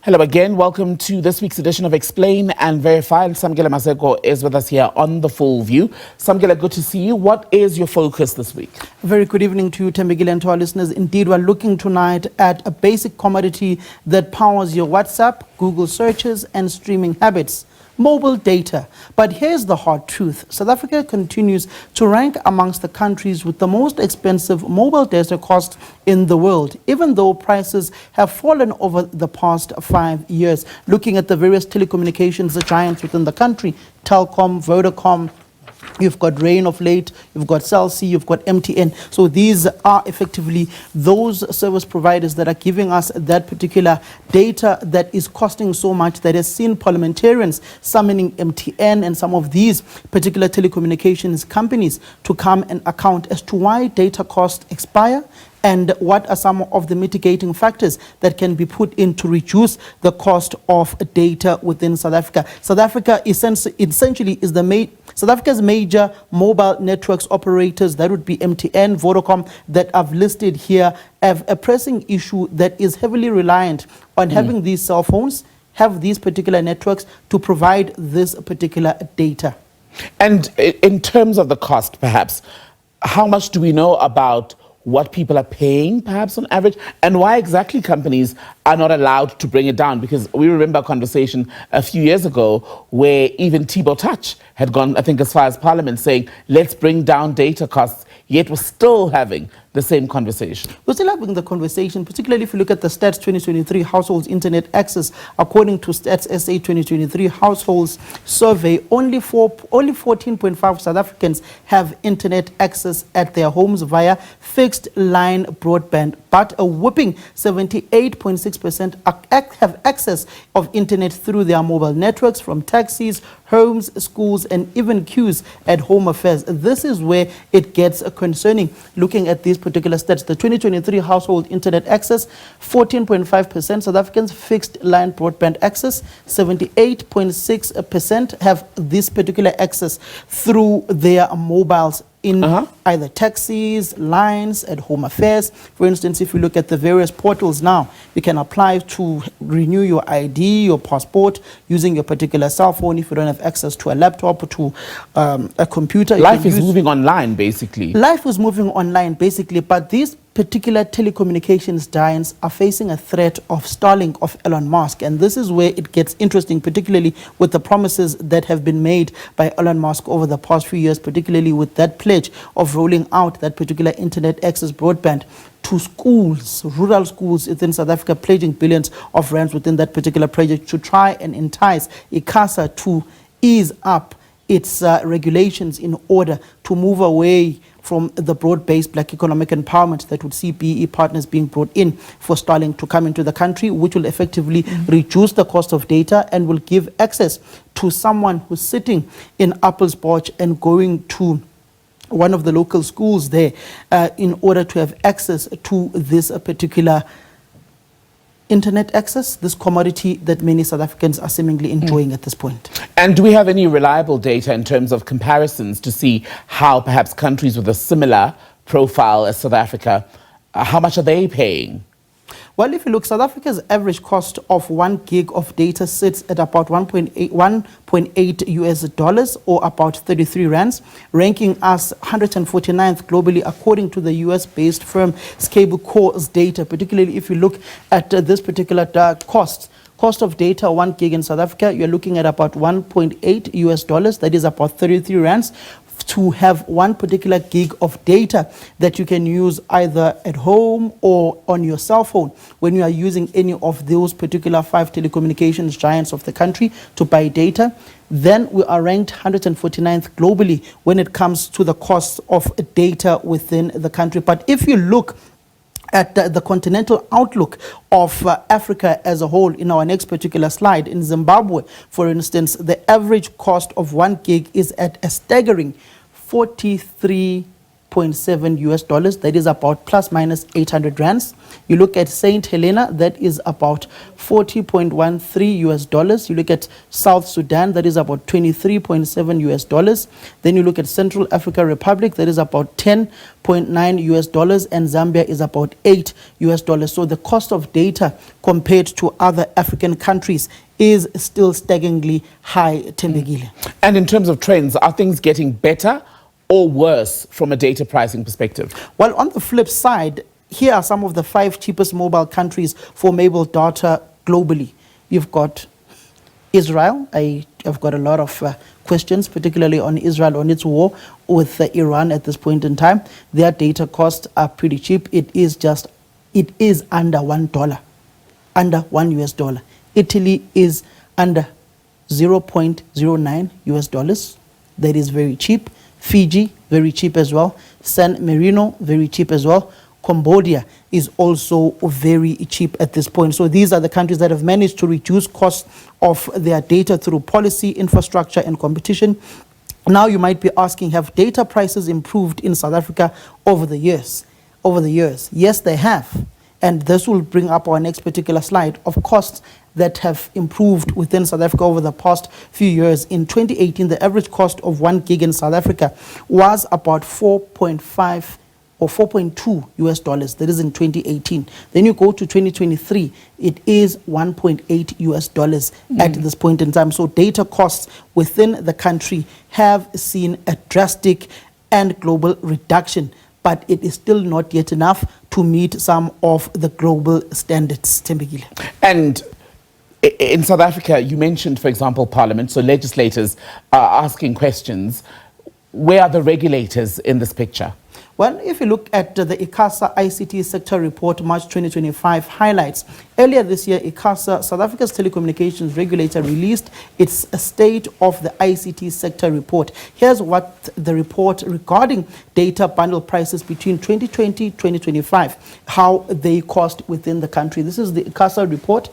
Hello again. Welcome to this week's edition of Explain and Verify. And Samgela Maseko is with us here on The Full View. Samgela, good to see you. What is your focus this week? Very good evening to you, Tembegile, and to our listeners. Indeed, we're looking tonight at a basic commodity that powers your WhatsApp, Google searches, and streaming habits. Mobile data. But here's the hard truth. South Africa continues to rank amongst the countries with the most expensive mobile data costs in the world, even though prices have fallen over the past 5 years. Looking at the various telecommunications giants within the country, Telkom, Vodacom, you've got Rain of late, you've got Cell C, you've got MTN. So these are effectively those service providers that are giving us that particular data that is costing so much, that has seen parliamentarians summoning MTN and some of these particular telecommunications companies to come and account as to why data costs expire and what are some of the mitigating factors that can be put in to reduce the cost of data within South Africa. South Africa essentially is South Africa's major mobile networks operators, that would be MTN, Vodacom, that I've listed here, have a pressing issue that is heavily reliant on having these cell phones, have these particular networks to provide this particular data. And in terms of the cost, perhaps, how much do we know about what people are paying, perhaps on average, and why exactly companies are not allowed to bring it down? Because we remember a conversation a few years ago where even Thibault Touch had gone, I think, as far as Parliament saying, let's bring down data costs, yet we're still having the same conversation. We're still having the conversation, particularly if you look at the Stats 2023 Households Internet Access. According to Stats SA 2023 Households Survey, only 14.5 South Africans have internet access at their homes via fixed line broadband, but a whopping 78.6% have access of internet through their mobile networks from taxis, homes, schools, and even queues at home affairs. This is where it gets concerning. Looking at these particular stats, the 2023 household internet access, 14.5% South Africans fixed line broadband access, 78.6% have this particular access through their mobiles in either taxis, lines, at home affairs. For instance, if you look at the various portals now, you can apply to renew your ID, your passport, using your particular cell phone. If you don't have access to a laptop or to a computer. Life is moving online, basically. Life is moving online, basically, but these particular telecommunications giants are facing a threat of Starlink of Elon Musk. And this is where it gets interesting, particularly with the promises that have been made by Elon Musk over the past few years, particularly with that pledge of rolling out that particular internet access broadband to schools, rural schools within South Africa, pledging billions of rands within that particular project to try and entice ICASA to ease up its regulations in order to move away from the broad-based black economic empowerment that would see BE partners being brought in for Starlink to come into the country, which will effectively reduce the cost of data and will give access to someone who's sitting in Appelspoort and going to one of the local schools there in order to have access to this particular internet access, this commodity that many South Africans are seemingly enjoying at this point. And do we have any reliable data in terms of comparisons to see how perhaps countries with a similar profile as South Africa, how much are they paying? Well, if you look, South Africa's average cost of 1 gig of data sits at about $1.8 US or about 33 rands, ranking us 149th globally according to the US-based firm Scable Core's data. Particularly if you look at this particular cost of data, 1 gig in South Africa, you're looking at about $1.8 US, that is about 33 rands. To have 1 particular gig of data that you can use either at home or on your cell phone when you are using any of those particular 5 telecommunications giants of the country to buy data, then we are ranked 149th globally when it comes to the cost of data within the country. But if you look at the continental outlook of Africa as a whole, in our next particular slide, in Zimbabwe, for instance, the average cost of 1 gig is at a staggering 43 $3.7 US. That is about plus minus 800 rands. You look at Saint Helena, that is about $40.13 US. You look at South Sudan, that is about $23.7 US. Then you look at Central African Republic, that is about $10.9 US, and Zambia is about $8 US. So the cost of data compared to other African countries is still staggeringly high, Tembegile. And in terms of trends, are things getting better or worse from a data pricing perspective? Well, on the flip side, here are some of the 5 cheapest mobile countries for mobile data globally. You've got Israel. I have got a lot of questions, particularly on Israel, on its war with Iran at this point in time. Their data costs are pretty cheap. It is under $1, under $1 US. Italy is under $0.09 US. That is very cheap. Fiji, very cheap as well. San Marino, very cheap as well. Cambodia is also very cheap at this point. So these are the countries that have managed to reduce costs of their data through policy, infrastructure, and competition. Now you might be asking, have data prices improved in South Africa over the years? Yes, they have. And this will bring up our next particular slide of costs that have improved within South Africa over the past few years. In 2018, the average cost of 1 gig in South Africa was about 4.5 or $4.2 US. That is in 2018. Then you go to 2023, it is $1.8 US at this point in time. So data costs within the country have seen a drastic and global reduction, but it is still not yet enough to meet some of the global standards, Tembegile. And in South Africa, you mentioned, for example, Parliament, so legislators are asking questions. Where are the regulators in this picture? Well, if you look at the ICASA ICT sector report, March 2025 highlights, earlier this year, ICASA, South Africa's telecommunications regulator, released its state of the ICT sector report. Here's what the report regarding data bundle prices between 2020 2025, how they cost within the country. This is the ICASA report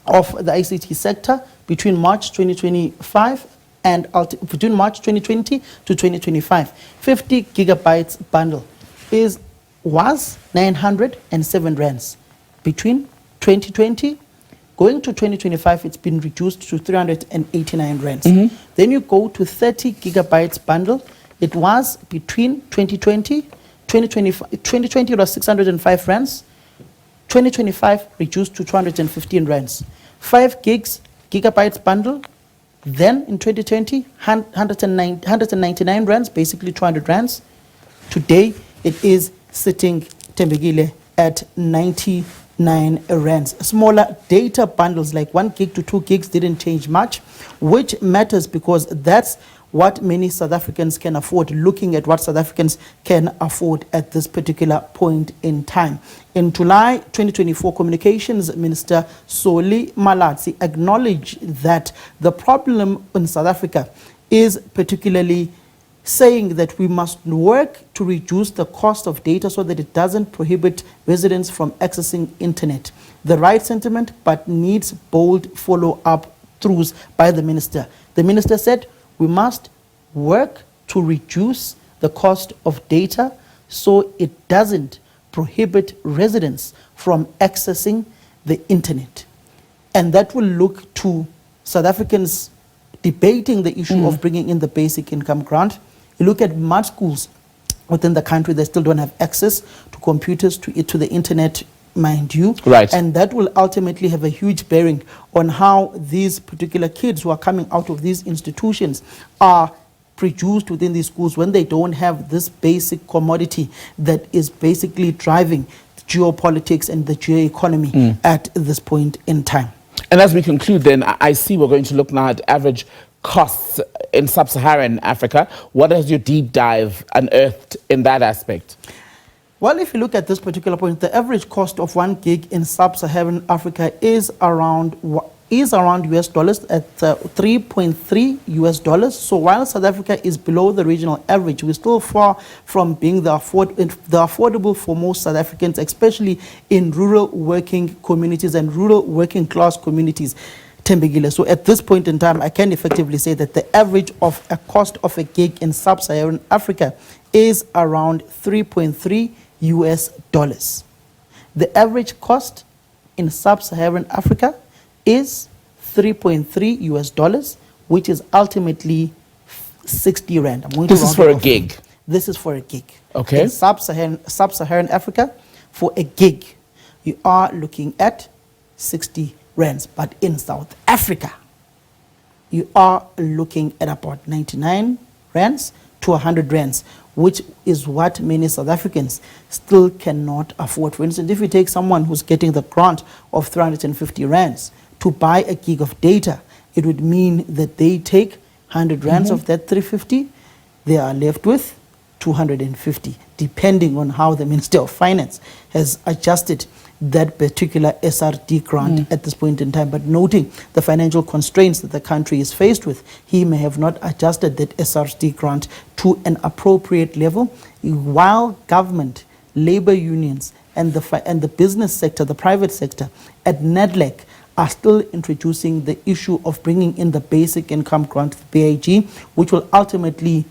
of the ICT sector between March 2025 and between March 2020 to 2025. 50 gigabytes bundle was 907 rands. Between 2020 going to 2025, it's been reduced to 389 rands. Then you go to 30 gigabytes bundle. It was between 2020 it was 605 rands. 2025 reduced to 215 rands. 5 gigabytes bundle. Then in 2020, 199 rands, basically 200 rands. Today, it is sitting, Tembegile, at 99 rands. Smaller data bundles like 1 gig to 2 gigs didn't change much, which matters because that's what many South Africans can afford, looking at what South Africans can afford at this particular point in time. In July 2024, Communications Minister Solly Malatsi acknowledged that the problem in South Africa is particularly saying that we must work to reduce the cost of data so that it doesn't prohibit residents from accessing internet. The right sentiment, but needs bold follow-up throughs by the minister. The minister said, we must work to reduce the cost of data so it doesn't prohibit residents from accessing the internet. And that will look to South Africans debating the issue of bringing in the basic income grant. You look at mud schools within the country, they still don't have access to computers, to the internet, mind you. Right. And that will ultimately have a huge bearing on how these particular kids who are coming out of these institutions are produced within these schools when they don't have this basic commodity that is basically driving geopolitics and the geoeconomy at this point in time. And as we conclude then, I see we're going to look now at average costs in sub-Saharan Africa. What has your deep dive unearthed in that aspect? Well, if you look at this particular point, the average cost of 1 gig in sub-Saharan Africa is around US dollars at $3.3 US. So while South Africa is below the regional average, we're still far from being the affordable for most South Africans, especially in rural working communities and rural working class communities. Tembegile. So at this point in time, I can effectively say that the average of a cost of a gig in sub-Saharan Africa is around 3.3 US dollars. The average cost in sub-Saharan Africa is 3.3 US dollars, which is ultimately 60 rand. I'm going to This is round for it a off. gig. This is for a gig. Okay. In sub-Saharan Africa, for a gig, you are looking at 60 rands. But in South Africa, you are looking at about 99 rands to 100 rands, which is what many South Africans still cannot afford. For instance, if you take someone who's getting the grant of 350 rands to buy a gig of data, it would mean that they take 100 rands of that 350, they are left with 250, depending on how the Minister of Finance has adjusted that particular SRD grant at this point in time. But noting the financial constraints that the country is faced with, he may have not adjusted that SRD grant to an appropriate level, while government, labor unions, and the business sector, the private sector, at NEDLEC are still introducing the issue of bringing in the basic income grant, BIG, which will ultimately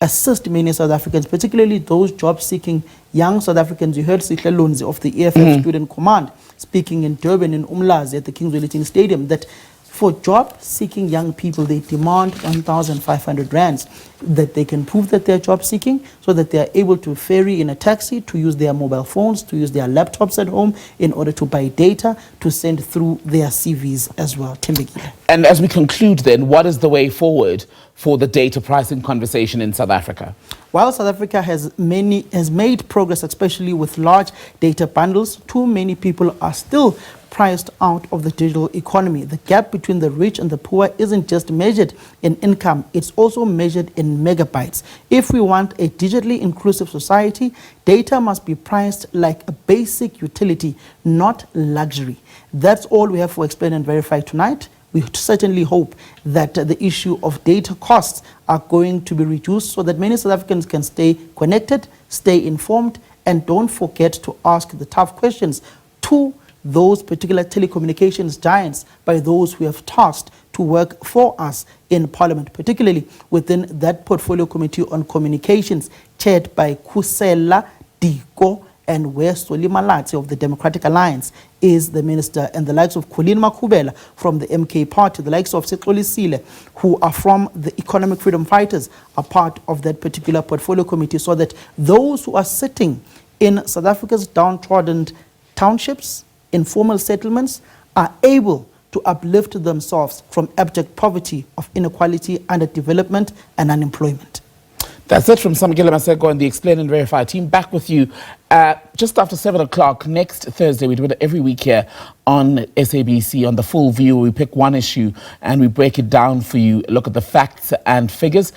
assist many South Africans, particularly those job-seeking young South Africans. You heard Sihle Lonzi of the EFF Student Command speaking in Durban in Umlazi at the Kings Wellington Stadium, that for job-seeking young people, they demand 1,500 rands, that they can prove that they're job-seeking, so that they are able to ferry in a taxi, to use their mobile phones, to use their laptops at home in order to buy data, to send through their CVs as well. Timbekile. And as we conclude then, what is the way forward for the data pricing conversation in South Africa? While South Africa has made progress, especially with large data bundles, too many people are still priced out of the digital economy. The gap between the rich and the poor isn't just measured in income, it's also measured in megabytes. If we want a digitally inclusive society, data must be priced like a basic utility, not luxury. That's all we have for Explain and Verify tonight. We certainly hope that the issue of data costs are going to be reduced so that many South Africans can stay connected, stay informed, and don't forget to ask the tough questions to those particular telecommunications giants by those who have tasked to work for us in Parliament, particularly within that portfolio committee on communications chaired by Kusela Diko, and where Solimalati of the Democratic Alliance is the minister, and the likes of Colleen Makubela from the MK Party, the likes of Sile, who are from the Economic Freedom Fighters, are part of that particular portfolio committee, so that those who are sitting in South Africa's downtrodden townships, informal settlements, are able to uplift themselves from abject poverty of inequality, underdevelopment, and unemployment. That's it from Samagila Maseko and the Explain and Verify team. Back with you just after 7 o'clock next Thursday. We do it every week here on SABC on The Full View. We pick one issue and we break it down for you, look at the facts and figures.